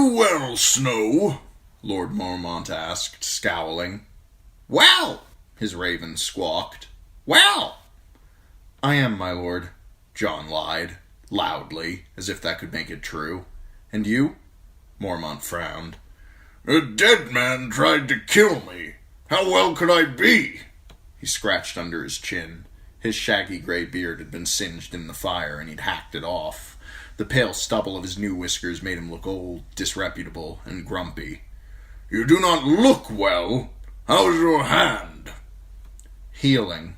you well, Snow? Lord Mormont asked, scowling. Well, his raven squawked. Well, I am, my lord, John lied, loudly, as if that could make it true. And you? Mormont frowned. A dead man tried to kill me. How well could I be? He scratched under his chin. His shaggy gray beard had been singed in the fire, and he'd hacked it off. The pale stubble of his new whiskers made him look old, disreputable, and grumpy. You do not look well. How's your hand? Healing.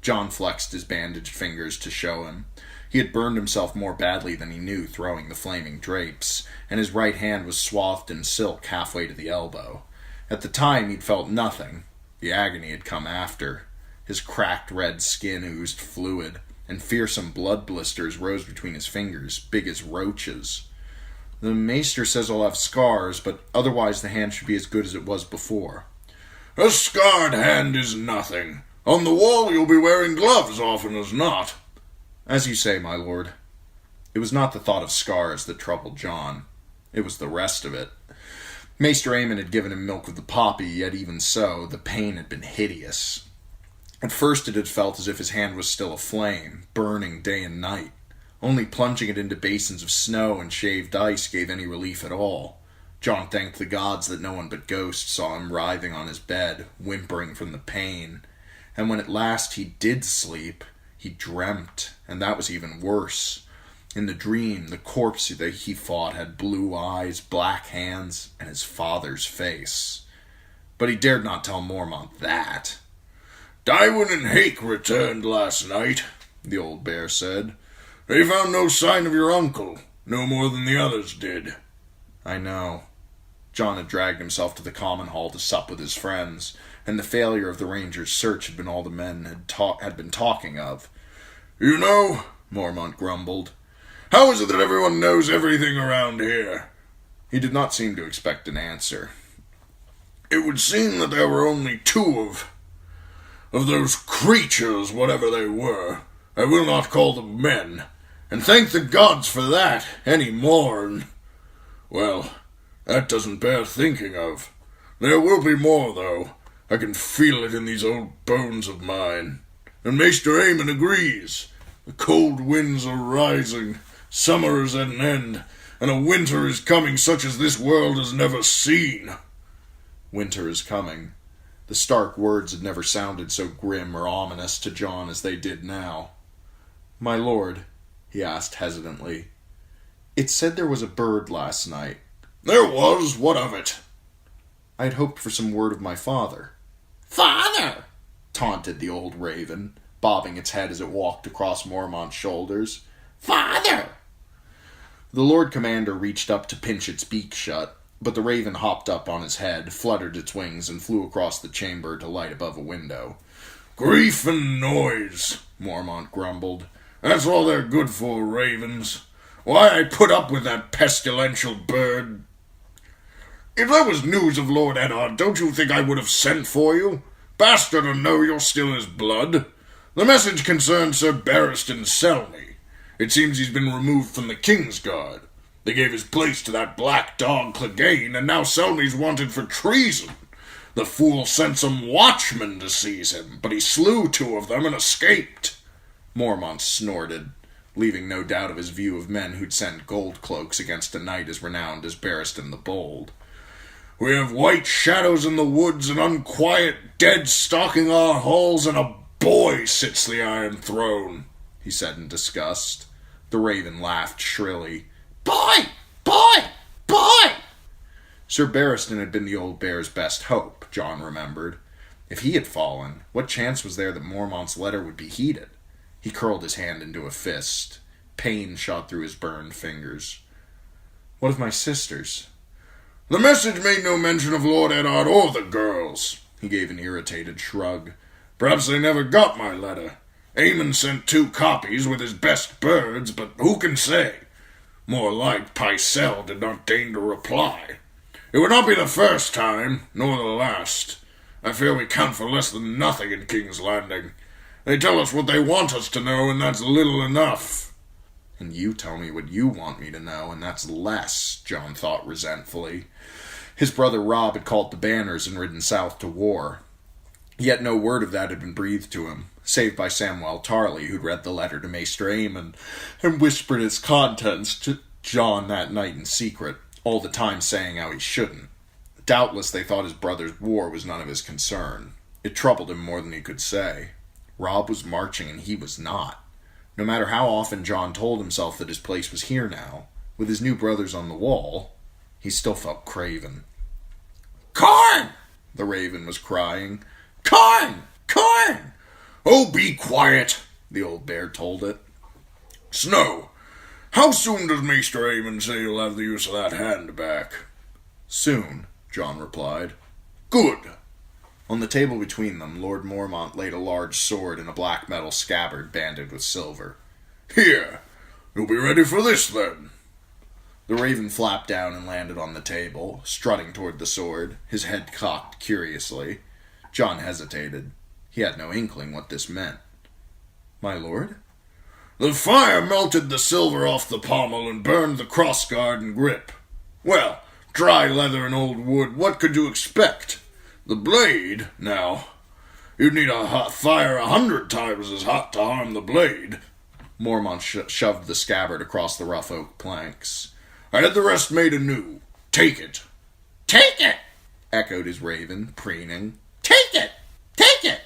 John flexed his bandaged fingers to show him. He had burned himself more badly than he knew throwing the flaming drapes, and his right hand was swathed in silk halfway to the elbow. At the time he'd felt nothing. The agony had come after. His cracked red skin oozed fluid, and fearsome blood blisters rose between his fingers, big as roaches. The maester says I'll have scars, but otherwise the hand should be as good as it was before. A scarred hand is nothing. On the wall you'll be wearing gloves often as not. As you say, my lord. It was not the thought of scars that troubled John. It was the rest of it. Maester Aemon had given him milk of the poppy, yet even so, the pain had been hideous. At first it had felt as if his hand was still aflame, burning day and night. Only plunging it into basins of snow and shaved ice gave any relief at all. John thanked the gods that no one but ghosts saw him writhing on his bed, whimpering from the pain. And when at last he did sleep, he dreamt, and that was even worse. In the dream, the corpse that he fought had blue eyes, black hands, and his father's face. But he dared not tell Mormont that. Tywin and Hake returned last night, the old bear said. They found no sign of your uncle, no more than the others did. I know. John had dragged himself to the common hall to sup with his friends, and the failure of the Rangers' search had been all the men had been talking of. You know, Mormont grumbled, how is it that everyone knows everything around here? He did not seem to expect an answer. It would seem that there were only two of those creatures, whatever they were. I will not call them men, and thank the gods for that any more, and, well, that doesn't bear thinking of. There will be more, though. I can feel it in these old bones of mine. And Maester Aemon agrees. The cold winds are rising, summer is at an end, and a winter is coming such as this world has never seen. Winter is coming. The stark words had never sounded so grim or ominous to John as they did now. My lord, he asked hesitantly, it said there was a bird last night. There was. What of it? I had hoped for some word of my father. Father! Taunted the old raven, bobbing its head as it walked across Mormont's shoulders. Father! The Lord Commander reached up to pinch its beak shut, but the raven hopped up on his head, fluttered its wings, and flew across the chamber to light above a window. Grief and noise, Mormont grumbled. That's all they're good for, ravens. Why I put up with that pestilential bird. If there was news of Lord Eddard, don't you think I would have sent for you? Bastard to know you're still his blood. The message concerned Sir Barristan Selmy. It seems he's been removed from the King's Guard. They gave his place to that black dog Clegane, and now Selmy's wanted for treason. The fool sent some watchmen to seize him, but he slew two of them and escaped. Mormont snorted, leaving no doubt of his view of men who'd send gold cloaks against a knight as renowned as Barristan the Bold. We have white shadows in the woods and unquiet dead stalking our halls, and a boy sits the Iron Throne, he said in disgust. The raven laughed shrilly. Boy! Boy! Boy! Sir Barristan had been the old bear's best hope, John remembered. If he had fallen, what chance was there that Mormont's letter would be heeded? He curled his hand into a fist. Pain shot through his burned fingers. What of my sisters? The message made no mention of Lord Eddard or the girls. He gave an irritated shrug. Perhaps they never got my letter. Aemon sent 2 copies with his best birds, but who can say? More like Pycelle did not deign to reply. It would not be the first time, nor the last. I fear we count for less than nothing in King's Landing. They tell us what they want us to know, and that's little enough. And you tell me what you want me to know, and that's less, John thought resentfully. His brother Rob had called the Banners and ridden south to war. Yet no word of that had been breathed to him, save by Samuel Tarley, who'd read the letter to Maester Aemon and whispered its contents to John that night in secret, all the time saying how he shouldn't. Doubtless they thought his brother's war was none of his concern. It troubled him more than he could say. Rob was marching and he was not. No matter how often John told himself that his place was here now, with his new brothers on the wall, he still felt craven. Corn! The raven was crying. Corn! Corn! Oh, be quiet, The old bear told it. Snow, how soon does Maester Aemon say you'll have the use of that hand back? Soon, John replied. Good. On the table between them, Lord Mormont laid a large sword in a black metal scabbard banded with silver. Here, you'll be ready for this, then. The raven flapped down and landed on the table, strutting toward the sword, his head cocked curiously. John hesitated. He had no inkling what this meant. My lord? The fire melted the silver off the pommel and burned the crossguard and grip. Well, dry leather and old wood, what could you expect? The blade, now, you'd need a hot fire 100 times as hot to harm the blade. Mormont shoved the scabbard across the rough oak planks. I had the rest made anew. Take it. Take it! Echoed his raven, preening. Take it! Take it!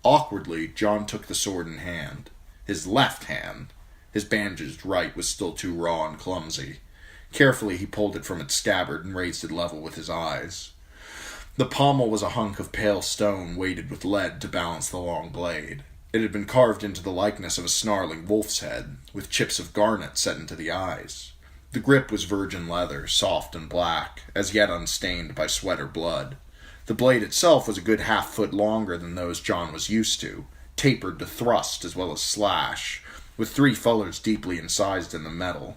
Awkwardly, John took the sword in hand. His left hand. His bandaged right was still too raw and clumsy. Carefully, he pulled it from its scabbard and raised it level with his eyes. The pommel was a hunk of pale stone weighted with lead to balance the long blade. It had been carved into the likeness of a snarling wolf's head, with chips of garnet set into the eyes. The grip was virgin leather, soft and black, as yet unstained by sweat or blood. The blade itself was a good half-foot longer than those John was used to, tapered to thrust as well as slash, with 3 fullers deeply incised in the metal.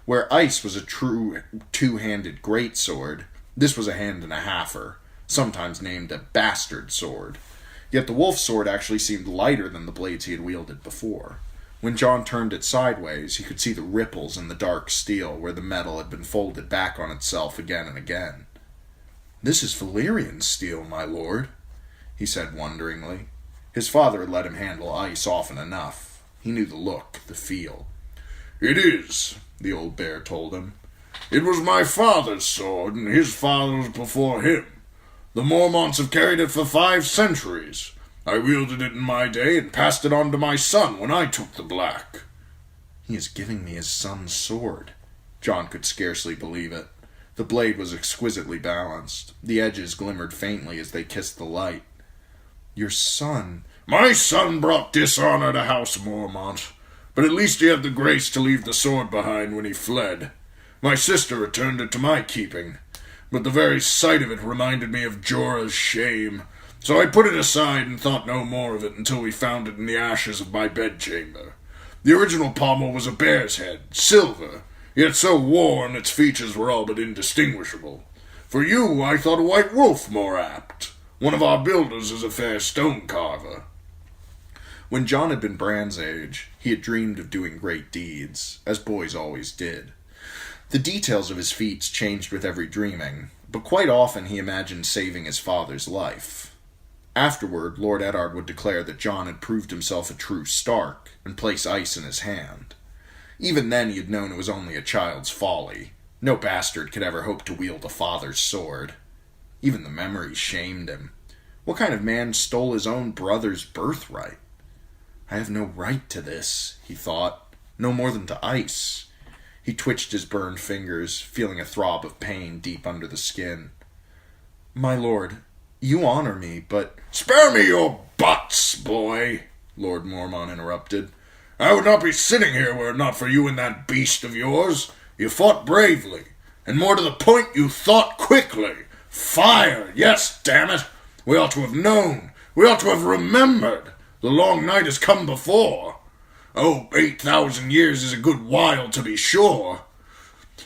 Where ice was a true two-handed greatsword, this was a hand-and-a-halfer, sometimes named a bastard sword. Yet the wolf sword actually seemed lighter than the blades he had wielded before. When John turned it sideways, he could see the ripples in the dark steel where the metal had been folded back on itself again and again. "This is Valyrian steel, my lord," he said wonderingly. His father had let him handle ice often enough. He knew the look, the feel. It is, the old bear told him. It was my father's sword, and his father's before him. The Mormonts have carried it for 5 centuries. I wielded it in my day and passed it on to my son when I took the black. He is giving me his son's sword. John could scarcely believe it. The blade was exquisitely balanced. The edges glimmered faintly as they kissed the light. Your son... My son brought dishonor to House Mormont, but at least he had the grace to leave the sword behind when he fled. My sister returned it to my keeping, but the very sight of it reminded me of Jorah's shame, so I put it aside and thought no more of it until we found it in the ashes of my bedchamber. The original pommel was a bear's head, silver, yet so worn its features were all but indistinguishable. For you, I thought a white wolf more apt. One of our builders is a fair stone carver. When John had been Bran's age, he had dreamed of doing great deeds, as boys always did. The details of his feats changed with every dreaming, but quite often he imagined saving his father's life. Afterward, Lord Eddard would declare that John had proved himself a true Stark, and place ice in his hand. Even then he had known it was only a child's folly. No bastard could ever hope to wield a father's sword. Even the memory shamed him. What kind of man stole his own brother's birthright? I have no right to this, he thought, no more than to ice. He twitched his burned fingers, feeling a throb of pain deep under the skin. My lord, you honor me, but... Spare me your butts, boy, Lord Mormont interrupted. I would not be sitting here were it not for you and that beast of yours. You fought bravely, and more to the point, you thought quickly. Fire, yes, damn it. We ought to have known. We ought to have remembered. The long night has come before. Oh, 8,000 years is a good while, to be sure.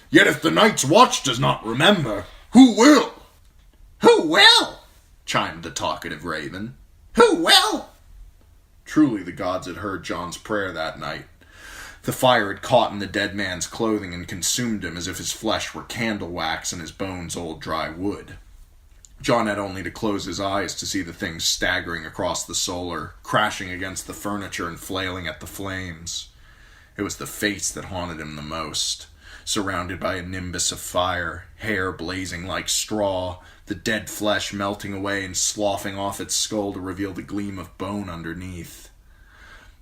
Yet if the Night's Watch does not remember, who will? Who will? Chimed the talkative raven. Who will? Truly the gods had heard John's prayer that night. The fire had caught in the dead man's clothing and consumed him as if his flesh were candle wax and his bones old dry wood. John had only to close his eyes to see the thing staggering across the solar, crashing against the furniture and flailing at the flames. It was the face that haunted him the most, surrounded by a nimbus of fire, hair blazing like straw, the dead flesh melting away and sloughing off its skull to reveal the gleam of bone underneath.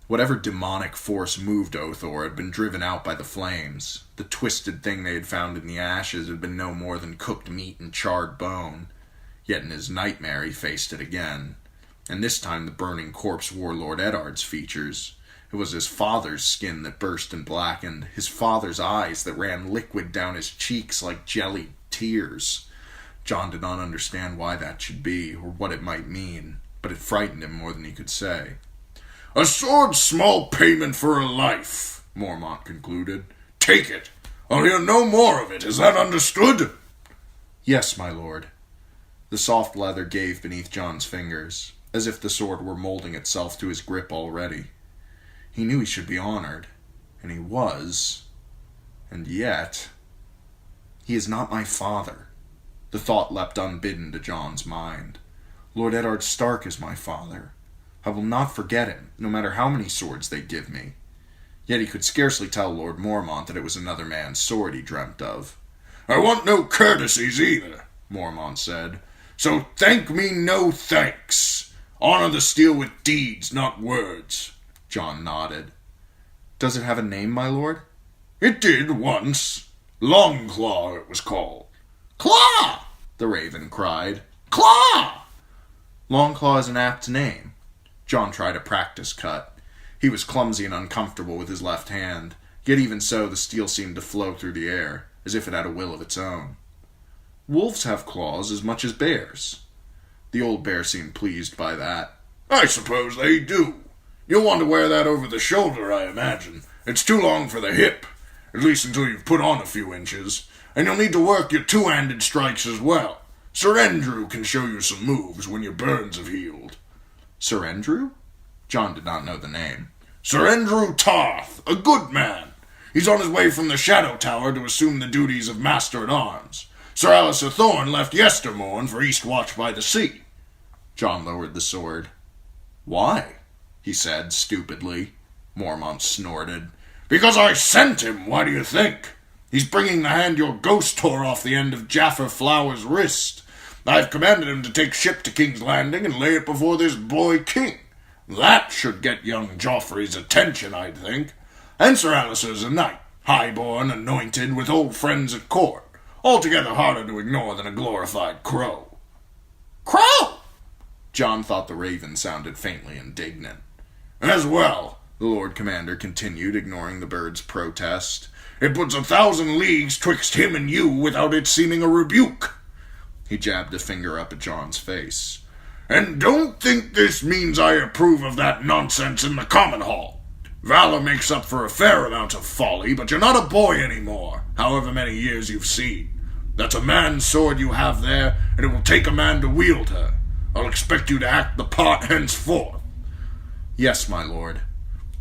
Whatever demonic force moved Othor had been driven out by the flames. The twisted thing they had found in the ashes had been no more than cooked meat and charred bone. Yet in his nightmare he faced it again. And this time the burning corpse wore Lord Eddard's features. It was his father's skin that burst and blackened, his father's eyes that ran liquid down his cheeks like jellied tears. John did not understand why that should be, or what it might mean, but it frightened him more than he could say. "A sword's small payment for a life," Mormont concluded. "Take it. I'll hear no more of it. Is that understood?" "Yes, my lord." The soft leather gave beneath John's fingers, as if the sword were molding itself to his grip already. He knew he should be honored, and he was, and yet... He is not my father. The thought leapt unbidden to John's mind. Lord Eddard Stark is my father. I will not forget him, no matter how many swords they give me. Yet he could scarcely tell Lord Mormont that it was another man's sword he dreamt of. "I want no courtesies either," Mormont said. "So thank me no thanks. Honor the steel with deeds, not words." John nodded. "Does it have a name, my lord?" "It did once. Longclaw it was called." Claw! The raven cried. Claw! Longclaw is an apt name. John tried a practice cut. He was clumsy and uncomfortable with his left hand, yet even so the steel seemed to flow through the air, as if it had a will of its own. Wolves have claws as much as bears. The old bear seemed pleased by that. "I suppose they do. You'll want to wear that over the shoulder, I imagine. It's too long for the hip, at least until you've put on a few inches, and you'll need to work your two-handed strikes as well. Sir Andrew can show you some moves when your burns have healed." Sir Andrew? John did not know the name. "Sir Andrew Tarth, a good man. He's on his way from the Shadow Tower to assume the duties of Master-at-Arms. Sir Alistair Thorne left yestermorn for East Watch by the Sea." John lowered the sword. "Why?" he said, stupidly. Mormont snorted. "Because I sent him, why do you think? He's bringing the hand your ghost tore off the end of Jaffer Flower's wrist. I've commanded him to take ship to King's Landing and lay it before this boy king. That should get young Joffrey's attention, I'd think. And Sir Alistair's a knight, high-born, anointed, with old friends at court. Altogether harder to ignore than a glorified crow." Crow! John thought the raven sounded faintly indignant. "As well," the Lord Commander continued, ignoring the bird's protest. "It puts 1,000 leagues twixt him and you without it seeming a rebuke." He jabbed a finger up at John's face. "And don't think this means I approve of that nonsense in the common hall. Valor makes up for a fair amount of folly, but you're not a boy anymore, however many years you've seen. That's a man's sword you have there, and it will take a man to wield her. I'll expect you to act the part henceforth." "Yes, my lord."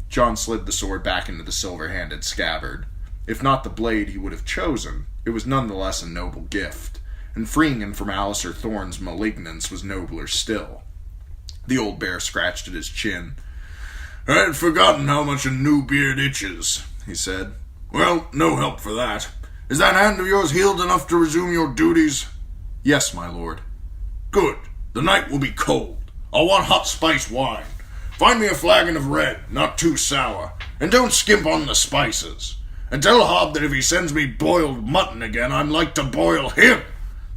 John slid the sword back into the silver-handed scabbard. If not the blade he would have chosen, it was nonetheless a noble gift, and freeing him from Alistair Thorne's malignance was nobler still. The old bear scratched at his chin. "I'd forgotten how much a new beard itches," he said. "Well, no help for that. Is that hand of yours healed enough to resume your duties?" "Yes, my lord." "Good. The night will be cold. I'll want hot spice wine. Find me a flagon of red, not too sour, and don't skimp on the spices. And tell Hob that if he sends me boiled mutton again, I'm like to boil him.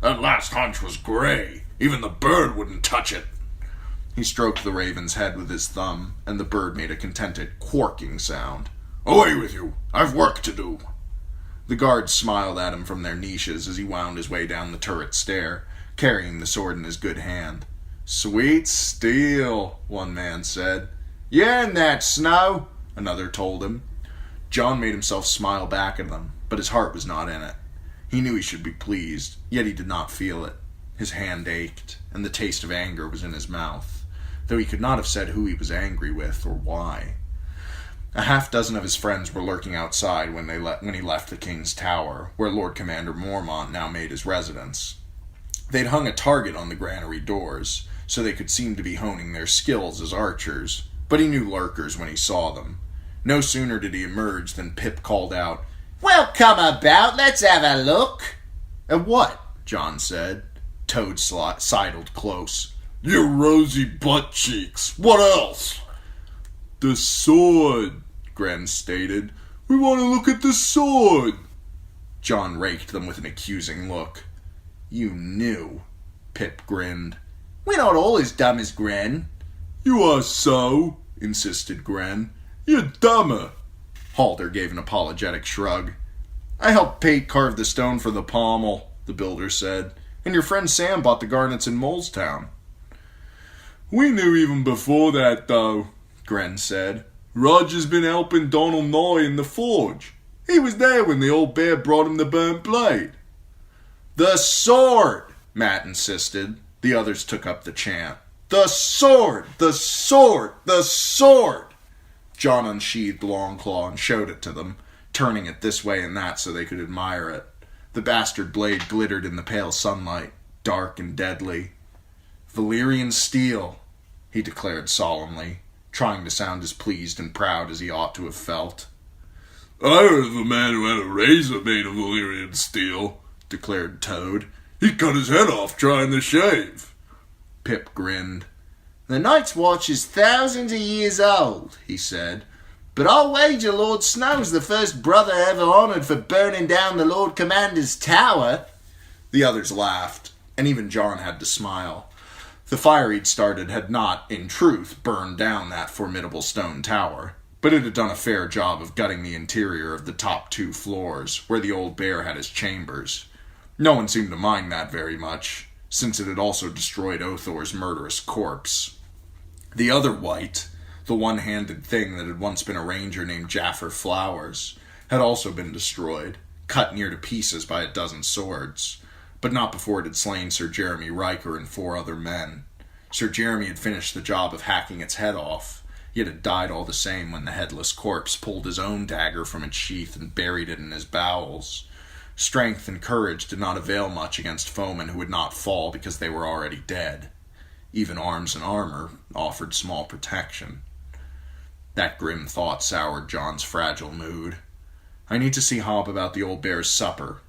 That last hunch was grey. Even the bird wouldn't touch it." He stroked the raven's head with his thumb, and the bird made a contented quarking sound. "Away with you. I've work to do." The guards smiled at him from their niches as he wound his way down the turret stair, carrying the sword in his good hand. "Sweet steel," one man said. "Yeah, and that snow," another told him. John made himself smile back at them, but his heart was not in it. He knew he should be pleased, yet he did not feel it. His hand ached, and the taste of anger was in his mouth, though he could not have said who he was angry with or why. A half dozen of his friends were lurking outside when he left the King's Tower, where Lord Commander Mormont now made his residence. They'd hung a target on the granary doors, so they could seem to be honing their skills as archers, but he knew lurkers when he saw them. No sooner did he emerge than Pip called out, "Well, come about, let's have a look." "At what?" John said. Toad sidled close. "Your rosy butt cheeks. What else?" "The sword," Gren stated. "We want to look at the sword." John raked them with an accusing look. "You knew," Pip grinned. "We're not all as dumb as Gren." "You are so," insisted Gren. "You're dumber." Halder gave an apologetic shrug. "I helped Pate carve the stone for the pommel," the builder said. "And your friend Sam bought the garnets in Molestown." "We knew even before that, though," Gren said. "Roger's been helping Donald Nye in the forge. He was there when the old bear brought him the burnt blade." "The sword!" Matt insisted. The others took up the chant. "The sword! The sword! The sword!" John unsheathed Longclaw and showed it to them, turning it this way and that so they could admire it. The bastard blade glittered in the pale sunlight, dark and deadly. "Valyrian steel," he declared solemnly, trying to sound as pleased and proud as he ought to have felt. "I heard of a man who had a razor made of Valyrian steel," declared Toad. "He cut his head off trying to shave." Pip grinned. "The Night's Watch is thousands of years old," he said. "But I'll wager Lord Snow's the first brother ever honoured for burning down the Lord Commander's tower." The others laughed, and even John had to smile. The fire he'd started had not, in truth, burned down that formidable stone tower, but it had done a fair job of gutting the interior of the top 2 floors, where the old bear had his chambers. No one seemed to mind that very much, since it had also destroyed Othor's murderous corpse. The other wight, the one-handed thing that had once been a ranger named Jaffer Flowers, had also been destroyed, cut near to pieces by a dozen swords, but not before it had slain Sir Jeremy Riker and 4 other men. Sir Jeremy had finished the job of hacking its head off, yet it died all the same when the headless corpse pulled his own dagger from its sheath and buried it in his bowels. Strength and courage did not avail much against foemen who would not fall because they were already dead. Even arms and armor offered small protection. That grim thought soured John's fragile mood. "I need to see Hob about the old bear's supper,"